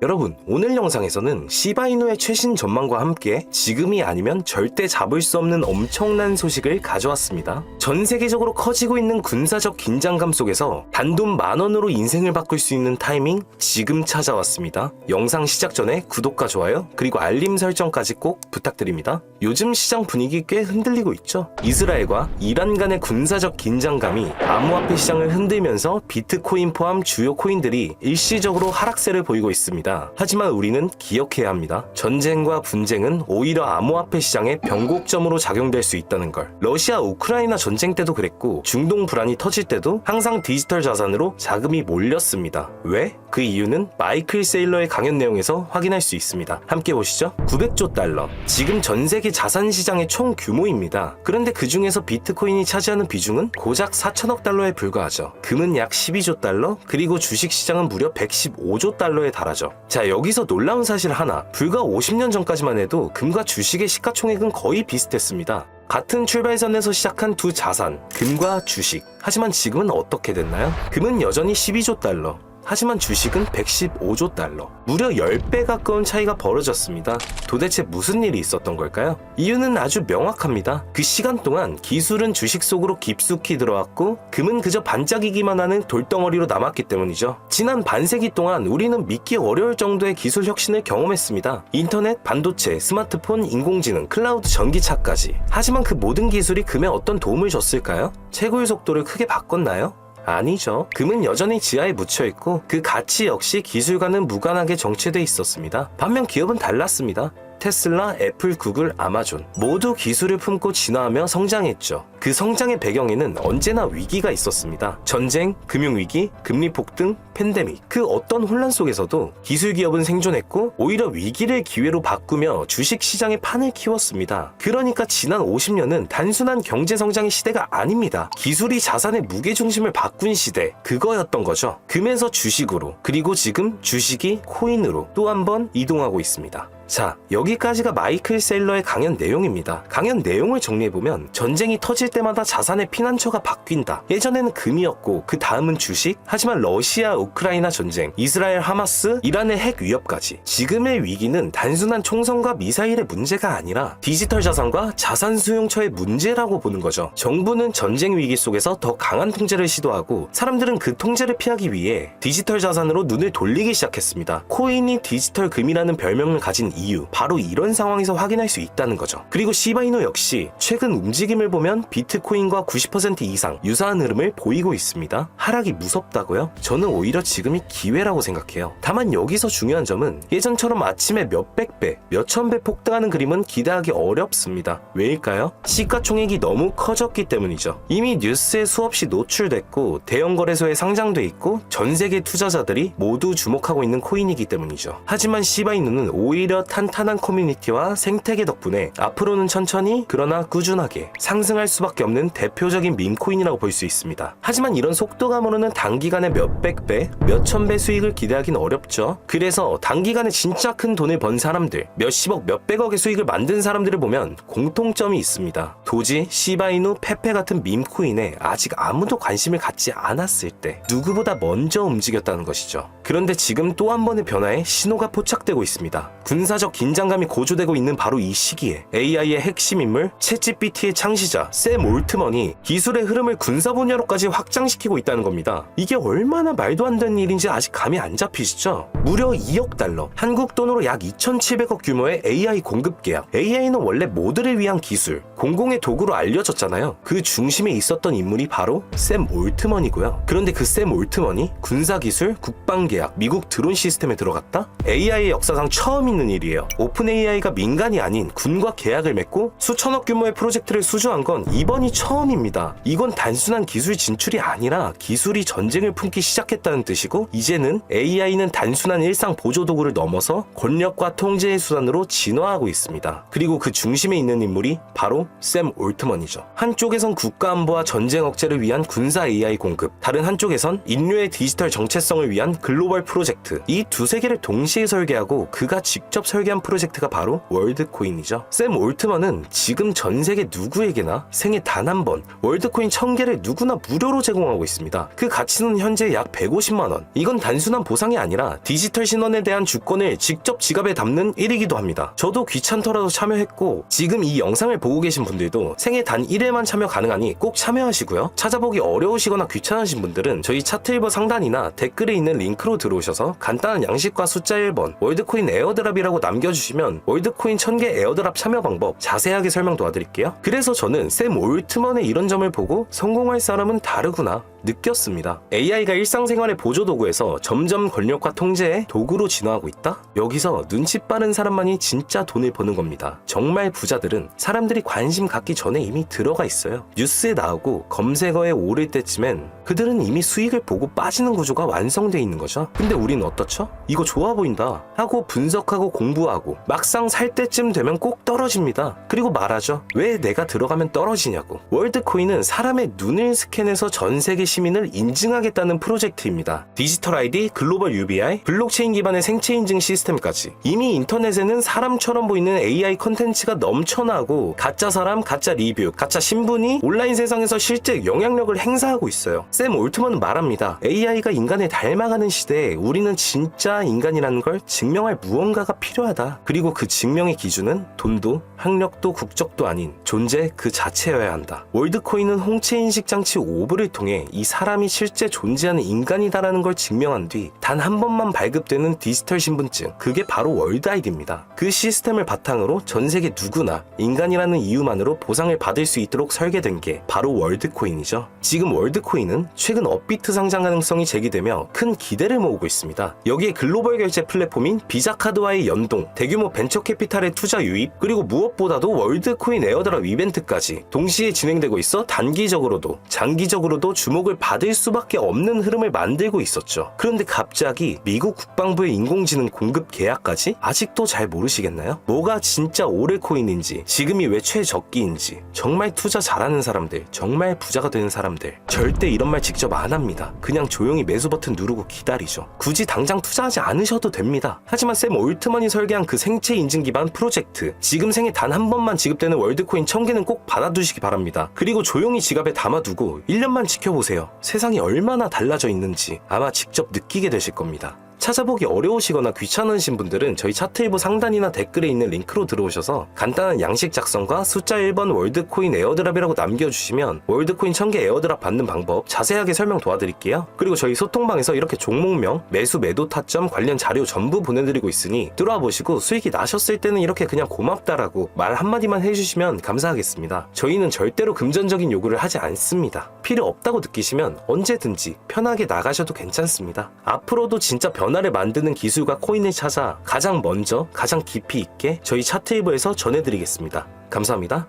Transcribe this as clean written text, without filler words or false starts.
여러분, 오늘 영상에서는 시바이누의 최신 전망과 함께 지금이 아니면 절대 잡을 수 없는 엄청난 소식을 가져왔습니다. 전 세계적으로 커지고 있는 군사적 긴장감 속에서 단돈 10,000원으로 인생을 바꿀 수 있는 타이밍 지금 찾아왔습니다. 영상 시작 전에 구독과 좋아요 그리고 알림 설정까지 꼭 부탁드립니다. 요즘 시장 분위기 꽤 흔들리고 있죠. 이스라엘과 이란 간의 군사적 긴장감이 암호화폐 시장을 흔들면서 비트코인 포함 주요 코인들이 일시적으로 하락세를 보이고 있습니다. 하지만 우리는 기억해야 합니다. 전쟁과 분쟁은 오히려 암호화폐 시장의 변곡점으로 작용될 수 있다는 걸. 러시아 우크라이나 전쟁 때도 그랬고 중동 불안이 터질 때도 항상 디지털 자산으로 자금이 몰렸습니다. 왜? 그 이유는 마이클 세일러의 강연 내용에서 확인할 수 있습니다. 함께 보시죠. 900조 달러. 지금 전 세계 자산 시장의 총 규모입니다. 그런데 그 중에서 비트코인이 차지하는 비중은 고작 4천억 달러에 불과하죠. 금은 약 12조 달러, 그리고 주식 시장은 무려 115조 달러에 달하죠. 자, 여기서 놀라운 사실 하나. 불과 50년 전까지만 해도 금과 주식의 시가총액은 거의 비슷했습니다. 같은 출발선에서 시작한 두 자산, 금과 주식. 하지만 지금은 어떻게 됐나요? 금은 여전히 12조 달러. 하지만 주식은 115조 달러. 무려 10배 가까운 차이가 벌어졌습니다. 도대체 무슨 일이 있었던 걸까요? 이유는 아주 명확합니다. 그 시간 동안 기술은 주식 속으로 깊숙이 들어왔고 금은 그저 반짝이기만 하는 돌덩어리로 남았기 때문이죠. 지난 반세기 동안 우리는 믿기 어려울 정도의 기술 혁신을 경험했습니다. 인터넷, 반도체, 스마트폰, 인공지능, 클라우드 전기차까지. 하지만 그 모든 기술이 금에 어떤 도움을 줬을까요? 채굴 속도를 크게 바꿨나요? 아니죠. 금은 여전히 지하에 묻혀있고 그 가치 역시 기술과는 무관하게 정체돼 있었습니다. 반면 기업은 달랐습니다. 테슬라, 애플, 구글, 아마존 모두 기술을 품고 진화하며 성장했죠. 그 성장의 배경에는 언제나 위기가 있었습니다. 전쟁, 금융위기, 금리 폭등, 팬데믹. 그 어떤 혼란 속에서도 기술 기업은 생존했고 오히려 위기를 기회로 바꾸며 주식 시장의 판을 키웠습니다. 그러니까 지난 50년은 단순한 경제 성장의 시대가 아닙니다. 기술이 자산의 무게중심을 바꾼 시대, 그거였던 거죠. 금에서 주식으로, 그리고 지금 주식이 코인으로 또 한 번 이동하고 있습니다. 자, 여기까지가 마이클 세일러의 강연 내용입니다. 강연 내용을 정리해보면 전쟁이 터질 때마다 자산의 피난처가 바뀐다. 예전에는 금이었고 그 다음은 주식, 하지만 러시아 우크라이나 전쟁, 이스라엘 하마스, 이란의 핵 위협까지. 지금의 위기는 단순한 총선과 미사일의 문제가 아니라 디지털 자산과 자산 수용처의 문제라고 보는 거죠. 정부는 전쟁 위기 속에서 더 강한 통제를 시도하고 사람들은 그 통제를 피하기 위해 디지털 자산으로 눈을 돌리기 시작했습니다. 코인이 디지털 금이라는 별명을 가진 이유, 바로 이런 상황에서 확인할 수 있다는 거죠. 그리고 시바이누 역시 최근 움직임을 보면 비트코인과 90% 이상 유사한 흐름을 보이고 있습니다. 하락이 무섭다고요? 저는 오히려 지금이 기회라고 생각해요. 다만 여기서 중요한 점은 예전처럼 아침에 몇백 배, 몇천 배 폭등하는 그림은 기대하기 어렵습니다. 왜일까요? 시가총액이 너무 커졌기 때문이죠. 이미 뉴스에 수없이 노출됐고 대형 거래소에 상장돼 있고 전 세계 투자자들이 모두 주목하고 있는 코인이기 때문이죠. 하지만 시바이누는 오히려 탄탄한 커뮤니티와 생태계 덕분에 앞으로는 천천히 그러나 꾸준하게 상승할 수밖에 없는 대표적인 밈코인이라고 볼 수 있습니다. 하지만 이런 속도감으로는 단기간에 몇백 배, 몇천 배 수익을 기대하기는 어렵죠. 그래서 단기간에 진짜 큰 돈을 번 사람들, 몇십억, 몇백억의 수익을 만든 사람들을 보면 공통점이 있습니다. 도지, 시바이누, 페페 같은 밈코인에 아직 아무도 관심을 갖지 않았을 때 누구보다 먼저 움직였다는 것이죠. 그런데 지금 또 한 번의 변화에 신호가 포착되고 있습니다. 군사적 긴장감이 고조되고 있는 바로 이 시기에 AI의 핵심 인물 챗GPT의 창시자 샘 올트먼이 기술의 흐름을 군사 분야로까지 확장시키고 있다는 겁니다. 이게 얼마나 말도 안 되는 일인지 아직 감이 안 잡히시죠? 무려 2억 달러, 한국 돈으로 약 2,700억 규모의 AI 공급 계약. AI는 원래 모두를 위한 기술, 공공의 도구로 알려졌잖아요. 그 중심에 있었던 인물이 바로 샘 올트먼이고요. 그런데 그 샘 올트먼이 군사기술, 국방계약, 미국 드론 시스템에 들어갔다? AI의 역사상 처음 있는 일이에요. 오픈 AI가 민간이 아닌 군과 계약을 맺고 수천억 규모의 프로젝트를 수주한 건 이번이 처음입니다. 이건 단순한 기술 진출이 아니라 기술이 전쟁을 품기 시작했다는 뜻이고, 이제는 AI는 단순한 일상 보조 도구를 넘어서 권력과 통제의 수단으로 진화하고 있습니다. 그리고 그 중심에 있는 인물이 바로 샘 올트먼이죠. 한쪽에선 국가안보와 전쟁 억제를 위한 군사 AI 공급, 다른 한쪽에선 인류의 디지털 정체성을 위한 글로벌 프로젝트, 이 두세 개를 동시에 설계하고 그가 직접 설계한 프로젝트가 바로 월드코인이죠. 샘 올트먼은 지금 전 세계 누구에게나 생애 단 한 번 월드코인 1000개를 누구나 무료로 제공하고 있습니다. 그 가치는 현재 약 150만원. 이건 단순한 보상이 아니라 디지털 신원에 대한 주권을 직접 지갑에 담는 일이기도 합니다. 저도 귀찮더라도 참여했고, 지금 이 영상을 보고 계신 분들도 생애 단 1회만 참여 가능하니 꼭 참여하시고요. 찾아보기 어려우시거나 귀찮으신 분들은 저희 차트일보 상단이나 댓글에 있는 링크로 들어오셔서 간단한 양식과 숫자 1번 월드코인 에어드랍이라고 남겨주시면 월드코인 1000개 에어드랍 참여 방법 자세하게 설명 도와드릴게요. 그래서 저는 샘 올트먼의 이런 점을 보고 성공할 사람은 다르구나 느꼈습니다. AI가 일상생활의 보조도구에서 점점 권력과 통제의 도구로 진화하고 있다? 여기서 눈치 빠른 사람만이 진짜 돈을 버는 겁니다. 정말 부자들은 사람들이 관심 갖기 전에 이미 들어가 있어요. 뉴스에 나오고 검색어에 오를 때쯤엔 그들은 이미 수익을 보고 빠지는 구조가 완성돼 있는 거죠. 근데 우리는 어떻죠? 이거 좋아 보인다 하고 분석하고 공부하고 막상 살 때쯤 되면 꼭 떨어집니다. 그리고 말하죠. 왜 내가 들어가면 떨어지냐고. 월드코인은 사람의 눈을 스캔해서 전 세계 시민을 인증하겠다는 프로젝트입니다. 디지털 ID, 글로벌 UBI, 블록체인 기반의 생체 인증 시스템까지. 이미 인터넷에는 사람처럼 보이는 AI 컨텐츠가 넘쳐나고 가짜 사람, 가짜 리뷰, 가짜 신분이 온라인 세상에서 실제 영향력을 행사하고 있어요. 샘 올트먼은 말합니다. AI가 인간을 닮아가는 시대에 우리는 진짜 인간이라는 걸 증명할 무언가가 필요하다. 그리고 그 증명의 기준은 돈도 학력도 국적도 아닌 존재 그 자체여야 한다. 월드코인은 홍채 인식 장치 오브를 통해 이 사람이 실제 존재하는 인간이다라는 걸 증명한 뒤 단 한 번만 발급되는 디지털 신분증, 그게 바로 월드 아이디입니다. 그 시스템을 바탕으로 전 세계 누구나 인간이라는 이유만으로 보상을 받을 수 있도록 설계된 게 바로 월드코인이죠. 지금 월드코인은 최근 업비트 상장 가능성이 제기되며 큰 기대를 모으고 있습니다. 여기에 글로벌 결제 플랫폼인 비자카드와의 연동, 대규모 벤처 캐피탈의 투자 유입, 그리고 무엇보다도 월드코인 에어드랍 이벤트까지 동시에 진행되고 있어 단기적으로도 장기적으로도 주목을 받을 수밖에 없는 흐름을 만들고 있었죠. 그런데 갑자기 미국 국방부의 인공지능 공급 계약까지? 아직도 잘 모르시겠나요? 뭐가 진짜 오래 코인인지, 지금이 왜 최저기인지. 정말 투자 잘하는 사람들, 정말 부자가 되는 사람들 절대 이런 말 직접 안 합니다. 그냥 조용히 매수 버튼 누르고 기다리죠. 굳이 당장 투자하지 않으셔도 됩니다. 하지만 샘 올트먼이 설계한 그 생체 인증 기반 프로젝트, 지금 생에 단 한 번만 지급되는 월드코인 1000개는 꼭 받아두시기 바랍니다. 그리고 조용히 지갑에 담아두고 1년만 지켜보세요. 세상이 얼마나 달라져 있는지 아마 직접 느끼게 되실 겁니다. 찾아보기 어려우시거나 귀찮으신 분들은 저희 차트일보 상단이나 댓글에 있는 링크로 들어오셔서 간단한 양식 작성과 숫자 1번 월드코인 에어드랍이라고 남겨주시면 월드코인 1000개 에어드랍 받는 방법 자세하게 설명 도와드릴게요. 그리고 저희 소통방에서 이렇게 종목명, 매수 매도 타점 관련 자료 전부 보내드리고 있으니 들어와 보시고 수익이 나셨을 때는 이렇게 그냥 고맙다라고 말 한마디만 해주시면 감사하겠습니다. 저희는 절대로 금전적인 요구를 하지 않습니다. 필요 없다고 느끼시면 언제든지 편하게 나가셔도 괜찮습니다. 앞으로도 진짜 변화를 만드는 기술과 코인을 찾아 가장 먼저 가장 깊이 있게 저희 차트일보에서 전해드리겠습니다. 감사합니다.